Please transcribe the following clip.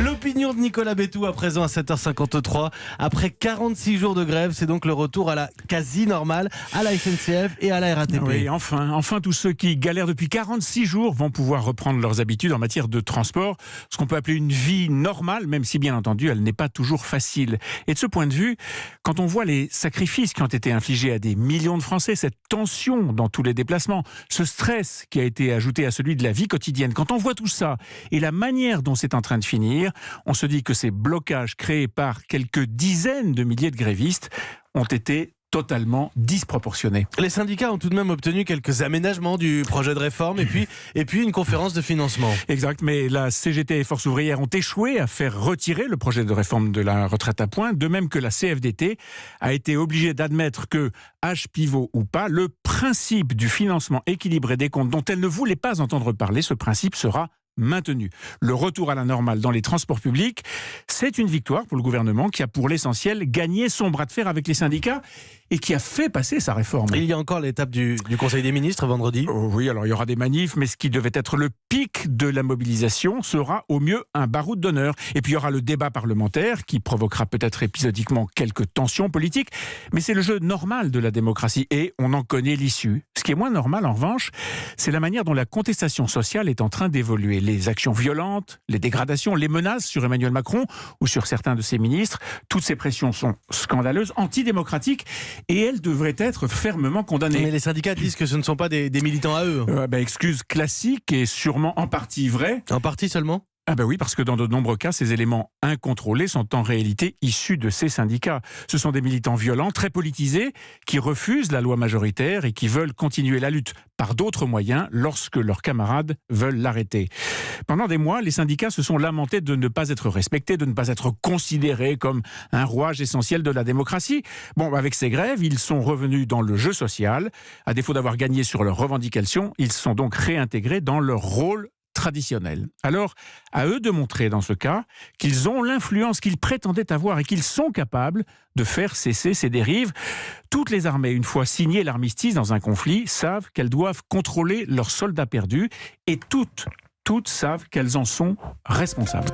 L'opinion de Nicolas Bétou à présent à 7h53. Après 46 jours de grève, c'est donc le retour à la quasi-normale à la SNCF et à la RATP. Oui, enfin tous ceux qui galèrent depuis 46 jours vont pouvoir reprendre leurs habitudes en matière de transport, ce qu'on peut appeler une vie normale, même si bien entendu elle n'est pas toujours facile. Et de ce point de vue, quand on voit les sacrifices qui ont été infligés à des millions de Français, cette tension dans tous les déplacements, ce stress qui a été ajouté à celui de la vie quotidienne, quand on voit tout ça et la manière dont c'est en train de finir, on se dit que ces blocages créés par quelques dizaines de milliers de grévistes ont été totalement disproportionnés. Les syndicats ont tout de même obtenu quelques aménagements du projet de réforme et puis une conférence de financement. Exact, mais la CGT et Force ouvrière ont échoué à faire retirer le projet de réforme de la retraite à points, de même que la CFDT a été obligée d'admettre que, âge pivot ou pas, le principe du financement équilibré des comptes dont elle ne voulait pas entendre parler, ce principe sera maintenu. Le retour à la normale dans les transports publics, c'est une victoire pour le gouvernement qui a pour l'essentiel gagné son bras de fer avec les syndicats et qui a fait passer sa réforme. Il y a encore l'étape du Conseil des ministres vendredi. Oui, alors il y aura des manifs, mais ce qui devait être le pic de la mobilisation sera au mieux un baroud d'honneur. Et puis il y aura le débat parlementaire qui provoquera peut-être épisodiquement quelques tensions politiques, mais c'est le jeu normal de la démocratie et on en connaît l'issue. Ce qui est moins normal en revanche, c'est la manière dont la contestation sociale est en train d'évoluer. Les actions violentes, les dégradations, les menaces sur Emmanuel Macron ou sur certains de ses ministres, toutes ces pressions sont scandaleuses, antidémocratiques et elles devraient être fermement condamnées. Mais les syndicats disent que ce ne sont pas des militants à eux. Excuse classique et sûrement en partie vraie. En partie seulement ? Oui, parce que dans de nombreux cas, ces éléments incontrôlés sont en réalité issus de ces syndicats. Ce sont des militants violents, très politisés, qui refusent la loi majoritaire et qui veulent continuer la lutte par d'autres moyens lorsque leurs camarades veulent l'arrêter. Pendant des mois, les syndicats se sont lamentés de ne pas être respectés, de ne pas être considérés comme un rouage essentiel de la démocratie. Avec ces grèves, ils sont revenus dans le jeu social. À défaut d'avoir gagné sur leurs revendications, ils sont donc réintégrés dans leur rôle traditionnel. Alors, à eux de montrer dans ce cas qu'ils ont l'influence qu'ils prétendaient avoir et qu'ils sont capables de faire cesser ces dérives. Toutes les armées, une fois signé l'armistice dans un conflit, savent qu'elles doivent contrôler leurs soldats perdus et toutes savent qu'elles en sont responsables.